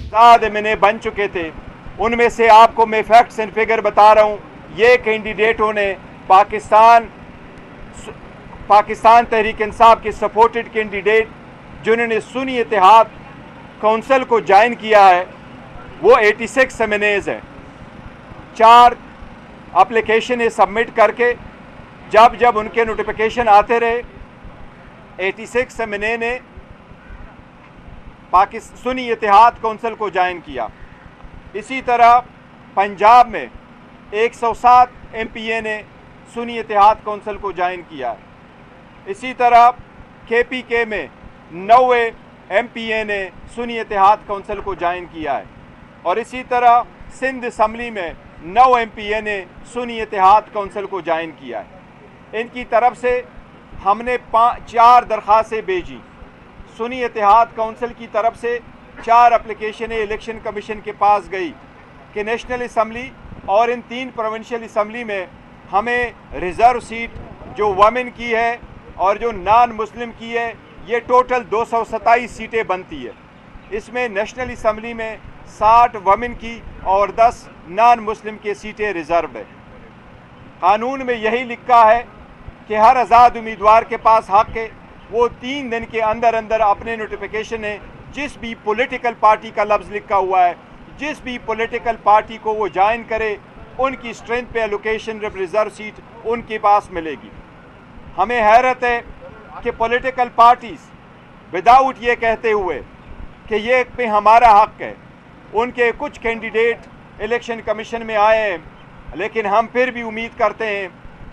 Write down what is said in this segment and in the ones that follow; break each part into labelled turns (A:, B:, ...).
A: MNA बन चुके थे, उनमें से आपको मैं फैक्ट्स एंड फिगर बता रहा हूँ। ये कैंडिडेटों ने पाकिस्तान तहरीक इंसाफ के सपोर्टेड कैंडिडेट जिन्होंने सुन्नी इत्तेहाद काउंसिल को ज्वाइन किया है, वो 86 एमएनएज हैं। 4 एप्लीकेशन सबमिट करके जब उनके नोटिफिकेशन आते रहे, 86 एमएनए ने सुन्नी इत्तेहाद काउंसिल को ज्वाइन किया। इसी तरह पंजाब में 107 एमपीए ने सुन्नी इत्तेहाद काउंसिल को ज्वाइन किया है। इसी तरह केपीके में 90 एमपीए ने सुन्नी इत्तेहाद काउंसिल को ज्वाइन किया है। और इसी तरह सिंध असम्बली में 9 एमपीए ने सुन्नी इत्तेहाद काउंसिल को ज्वाइन किया है। इनकी तरफ से हमने 4 दरख्वास्तें भेजी। सुन्नी इत्तेहाद काउंसिल की तरफ से 4 एप्लीकेशन इलेक्शन कमीशन के पास गई कि नेशनल असम्बली और इन 3 प्रोविंशियल असम्बली में हमें रिज़र्व सीट जो वमेन की है और जो नॉन मुस्लिम की है, ये टोटल 227 सीटें बनती है। इसमें नेशनल असम्बली में 60 वमेन की और 10 नॉन मुस्लिम की सीटें रिज़र्व है। कानून में यही लिखा है कि हर आज़ाद उम्मीदवार के पास हक़ है वो 3 दिन के अंदर अंदर अपने नोटिफिकेशन है, जिस भी पॉलिटिकल पार्टी का लफ्ज़ लिखा हुआ है, जिस भी पॉलिटिकल पार्टी को वो ज्वाइन करे, उनकी स्ट्रेंथ पे एलोकेशन रिज़र्व सीट उनके पास मिलेगी। हमें हैरत है कि पॉलिटिकल पार्टीज़ विदाउट ये कहते हुए कि ये पे हमारा हक़ है, उनके कुछ कैंडिडेट इलेक्शन कमीशन में आए हैं, लेकिन हम फिर भी उम्मीद करते हैं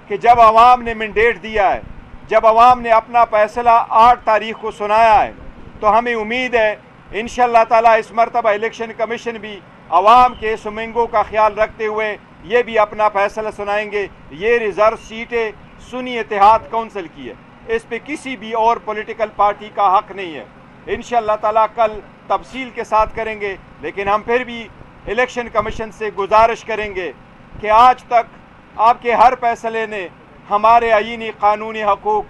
A: कि जब अवाम ने मैंडेट दिया है, जब अवाम ने अपना फैसला 8 तारीख को सुनाया है, तो हमें उम्मीद है इंशाअल्लाह ताला इस मरतबा इलेक्शन कमीशन भी अवाम के सुमिंगों का ख्याल रखते हुए ये भी अपना फैसला सुनाएंगे। ये रिज़र्व सीटें सुन्नी इत्तेहाद काउंसिल की है, इस पे किसी भी और पॉलिटिकल पार्टी का हक़ नहीं है। इंशाअल्लाह ताला कल तफसील के साथ करेंगे, लेकिन हम फिर भी इलेक्शन कमीशन से गुजारिश करेंगे कि आज तक आपके हर फैसले ने हमारे आईनी कानूनी हकूक़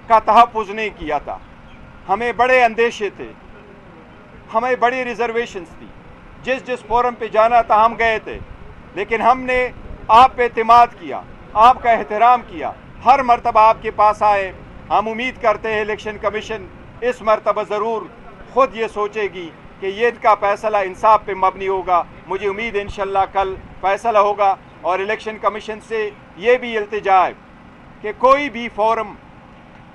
A: का तहफ़्फ़ुज़ नहीं किया था। हमें बड़े अंदेशे थे, हमें बड़ी रिजर्वेशंस थी, जिस फोरम पे जाना था हम गए थे, लेकिन हमने आप पे एतमाद किया, आपका एहतराम किया, हर मरतबा आपके पास आए। हम उम्मीद करते हैं इलेक्शन कमीशन इस मरतबा ज़रूर ख़ुद ये सोचेगी कि ये इनका फ़ैसला इंसाफ पे मबनी होगा। मुझे उम्मीद है इंशाअल्लाह कल फ़ैसला होगा। और इलेक्शन कमीशन से ये भी इल्तिजा है कि कोई भी फोरम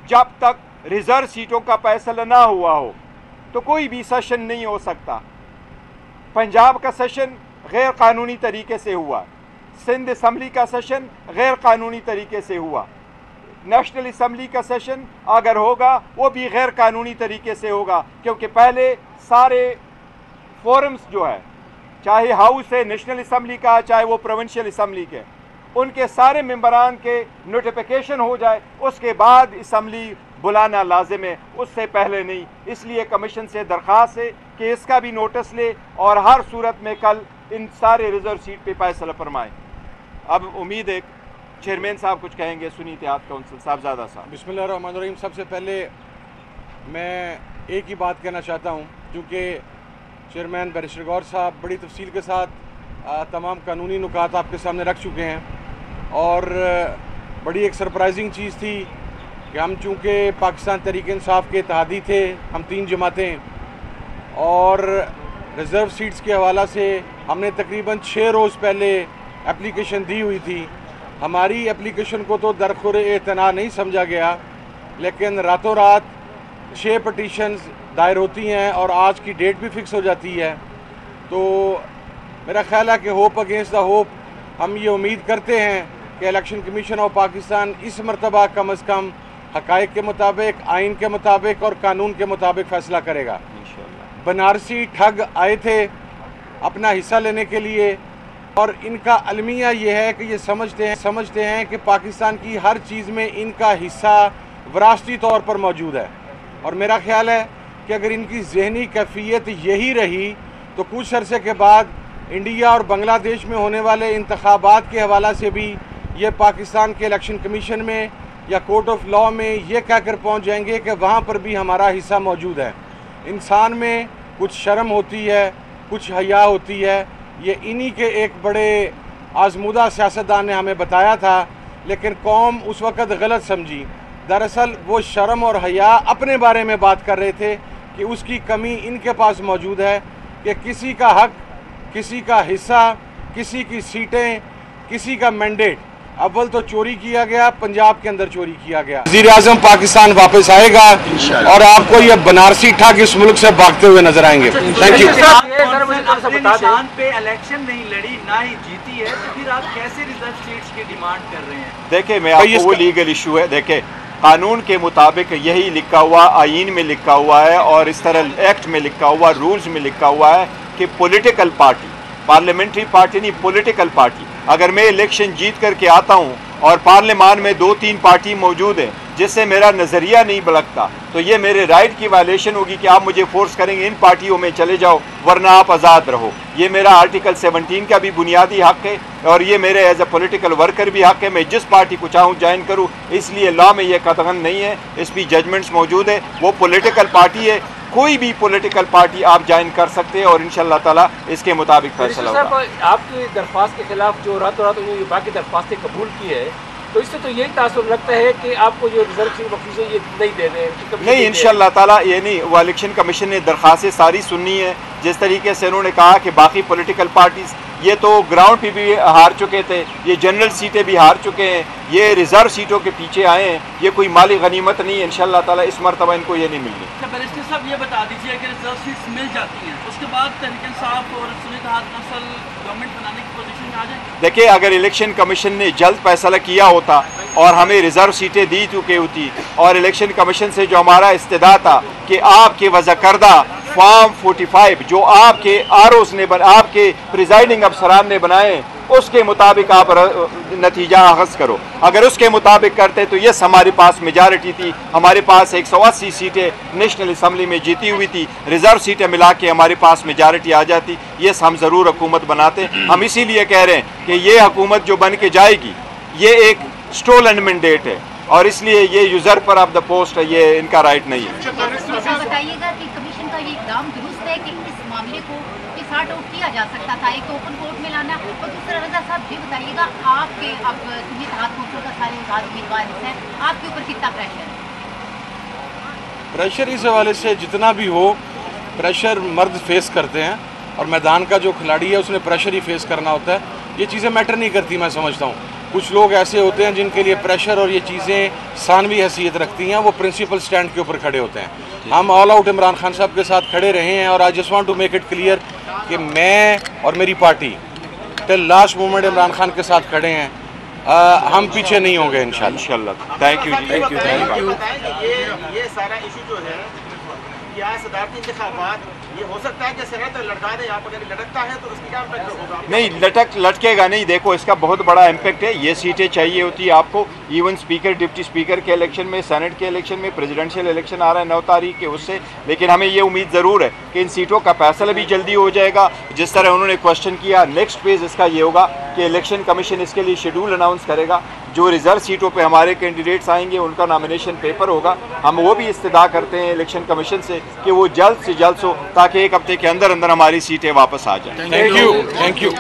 A: जब तक रिज़र्व सीटों का फैसला ना हुआ हो तो कोई भी सेशन नहीं हो सकता। पंजाब का सेशन गैर कानूनी तरीके से हुआ, सिंध असम्बली का सेशन गैर कानूनी तरीके से हुआ, नेशनल असम्बली का सेशन अगर होगा वो भी गैर कानूनी तरीके से होगा, क्योंकि पहले सारे फोरम्स जो है, चाहे हाउस है नेशनल असम्बली का, चाहे वो प्रोविंशियल असम्बली के, उनके सारे मेंबरान के नोटिफिकेशन हो जाए, उसके बाद असम्बली बुलाना लाजिम है, उससे पहले नहीं। इसलिए कमीशन से दरख्वास्त है कि इसका भी नोटिस ले और हर सूरत में कल इन सारे रिजर्व सीट पे फैसला फरमाएँ। अब उम्मीद है चेयरमैन साहब कुछ कहेंगे सुन्नी इत्तेहाद काउंसिल साहबजादा साहब।
B: बिस्मिल्लाहिर्रहमानिर्रहीम। सबसे पहले मैं एक ही बात कहना चाहता हूँ, क्योंकि चेयरमैन बैरिस्टर गौर साहब बड़ी तफसील के साथ तमाम कानूनी नुकात आपके सामने रख चुके हैं। और बड़ी एक सरप्राइजिंग चीज़ थी कि हम चूँकि पाकिस्तान तहरीक इंसाफ के इत्तेहादी थे, हम 3 जमातें, और रिज़र्व सीट्स के हवाला से हमने तकरीबन 6 रोज़ पहले एप्लीकेशन दी हुई थी। हमारी एप्लीकेशन को तो दरखुर एतना नहीं समझा गया, लेकिन रातों रात 6 पटिशन्स दायर होती हैं और आज की डेट भी फिक्स हो जाती है। तो मेरा ख्याल है कि होप अगेंस्ट द होप हम ये उम्मीद करते हैं कि इलेक्शन कमीशन ऑफ पाकिस्तान इस मरतबा कम अज़ कम हक़ाइक़ के मुताबिक, आइन के मुताबिक और कानून के मुताबिक फ़ैसला करेगा। बनारसी ठग आए थे अपना हिस्सा लेने के लिए, और इनका अलमिया ये है कि ये समझते हैं कि पाकिस्तान की हर चीज़ में इनका हिस्सा विरासती तौर पर मौजूद है। और मेरा ख्याल है कि अगर इनकी ज़हनी कैफियत यही रही तो कुछ अरसे के बाद इंडिया और बांग्लादेश में होने वाले इंतखाबात के हवाला से भी ये पाकिस्तान के इलेक्शन कमीशन में या कोर्ट ऑफ लॉ में ये कहकर पहुंच जाएंगे कि वहाँ पर भी हमारा हिस्सा मौजूद है। इंसान में कुछ शर्म होती है, कुछ हया होती है। ये इन्हीं के एक बड़े आजमूदा सियासतदान ने हमें बताया था, लेकिन कौम उस वक़्त गलत समझी। दरअसल वो शर्म और हया अपने बारे में बात कर रहे थे कि उसकी कमी इनके पास मौजूद है कि किसी का हक, किसी का हिस्सा, किसी की सीटें, किसी का मैंडेट। अव्वल तो चोरी किया गया, पंजाब के अंदर चोरी किया गया। वज़ीर आज़म पाकिस्तान वापस आएगा और आपको ये बनारसी ठग इस मुल्क से भागते हुए नजर आएंगे। Thank you.
C: निशान पे इलेक्शन नहीं लड़ी, ना ही जीती है, तो फिर आप कैसे रिजर्व सीट्स की डिमांड कर रहे हैं?
A: देखिए, मैं आपको वो लीगल इशू है, देखिए कानून के मुताबिक यही लिखा हुआ, आईन में लिखा हुआ है और इस तरह एक्ट में लिखा हुआ, रूल्स में लिखा हुआ है कि पॉलिटिकल पार्टी, पार्लियामेंट्री पार्टी नहीं, पॉलिटिकल पार्टी, अगर मैं इलेक्शन जीत करके आता हूं और पार्लियामान में 2-3 पार्टी मौजूद है जिससे मेरा नज़रिया नहीं बलकता, तो ये मेरे राइट की वायलेशन होगी कि आप मुझे फोर्स करेंगे इन पार्टियों में चले जाओ वरना आप आज़ाद रहो। ये मेरा आर्टिकल 17 का भी बुनियादी हक है और ये मेरे एज ए पॉलिटिकल वर्कर भी हक है। मैं जिस पार्टी को चाहूँ ज्वाइन करूँ, इसलिए लॉ में ये कतगन नहीं है, इस पर जजमेंट्स मौजूद है। वो पॉलिटिकल पार्टी है, कोई भी पॉलिटिकल पार्टी आप ज्वाइन कर सकते हैं और इंशाल्लाह ताला इसके मुताबिक फैसला होगा।
D: आपकी दरख्वास्त के खिलाफ जो रातों रात उन्होंने बाकी दरख्वास्तें कबूल की है, तो इससे तो यही तासुर लगता है कि आपको जो रिजर्व सीट बख्शी है ये नहीं दे रहे।
A: नहीं, इंशाल्लाह ताला ये नहीं, वो इलेक्शन कमीशन ने दरख्वास्तें सारी सुननी है। जिस तरीके से उन्होंने कहा कि बाकी पॉलिटिकल पार्टीज ये तो ग्राउंड पे भी हार चुके थे, ये जनरल सीटें भी हार चुके हैं, ये रिजर्व सीटों के पीछे आए हैं, ये कोई माली गनीमत नहीं है। इंशाल्लाह ताला इस मरतबा इनको ये नहीं मिलनी।
C: बैरिस्टर साहब ये बता दीजिए कि रिजर्व सीट्स मिल जाती हैं, उसके बाद तहरीक इंसाफ और सुन्नी इत्तेहाद कौंसिल गवर्नमेंट बनाने की पोजीशन में आ जाए?
A: देखिए, अगर इलेक्शन कमीशन ने जल्द फैसला किया होता और हमें रिजर्व सीटें दी चुकी होती और इलेक्शन कमीशन से जो हमारा इस्तेदा था कि आपके वज़ा करदा फॉर्म 45 जो आपके आरओस ने आपके प्रिजाइडिंग अफसरान ने बनाए, उसके मुताबिक आप नतीजा अखज़ करो। अगर उसके मुताबिक करते तो यस, हमारे पास मेजॉरिटी थी, हमारे पास 180 सीटें नेशनल असम्बली में जीती हुई थी, रिजर्व सीटें मिला के हमारे पास मेजॉरिटी आ जाती, यस हम ज़रूर हुकूमत बनाते। हम इसीलिए कह रहे हैं कि ये हुकूमत जो बन के जाएगी ये एक स्टोलन मैंडेट है और इसलिए ये यूजर्पर ऑफ द पोस्ट है, ये इनका राइट नहीं है।
E: बताइएगा कि कमीशन का ये इक़दाम दुरुस्त है कि इस मामले को सॉर्ट आउट किया जा सकता था, एक तो ओपन कोर्ट में लाना, और दूसरा रजा साहब ये बताइएगा आपके अब सुन्नी इत्तेहाद कौंसिल का सारे आज़ाद उम्मीदवार हैं, आपके ऊपर कितना प्रेशर है?
B: प्रेशर इस हवाले से जितना भी हो, प्रेशर मर्द फेस करते हैं और मैदान का जो खिलाड़ी है उसने प्रेशर ही फेस करना होता है। ये चीज़ें मैटर नहीं करती, मैं समझता हूँ। कुछ लोग ऐसे होते हैं जिनके लिए प्रेशर और ये चीज़ें सानवी हैसियत रखती हैं, वो प्रिंसिपल स्टैंड के ऊपर खड़े होते हैं। हम ऑल आउट इमरान खान साहब के साथ खड़े रहे हैं और I just want to make it clear कि मैं और मेरी party till last moment Imran Khan के साथ खड़े हैं। हम पीछे नहीं होंगे इंशाल्लाह। थैंक यू जी, थैंक यू, थैंक यू।
F: ये सारा इशू जो है क्या सदारती इंतखाबात, ये हो सकता है कि सेनेटर लटका दे, आप अगर लटकता है तो उसकी क्या इम्पैक्ट होगा?
A: नहीं, लटकेगा नहीं। देखो, इसका बहुत बड़ा इम्पैक्ट है। ये सीटें चाहिए होती है आपको, इवन स्पीकर, डिप्टी स्पीकर के इलेक्शन में, सेनेट के इलेक्शन में, प्रेसिडेंशियल इलेक्शन आ रहा है 9 तारीख के, उससे। लेकिन हमें ये उम्मीद ज़रूर है कि इन सीटों का फैसला भी जल्दी हो जाएगा। जिस तरह उन्होंने क्वेश्चन किया, नेक्स्ट फेज़ इसका ये होगा कि इलेक्शन कमीशन इसके लिए शेड्यूल अनाउंस करेगा। जो रिजर्व सीटों पे हमारे कैंडिडेट्स आएंगे उनका नॉमिनेशन पेपर होगा। हम वो भी इस्तदा करते हैं इलेक्शन कमीशन से कि वो जल्द से जल्द हो, ताकि 1 हफ्ते के अंदर अंदर हमारी सीटें वापस आ जाएं।
B: Thank you, thank you.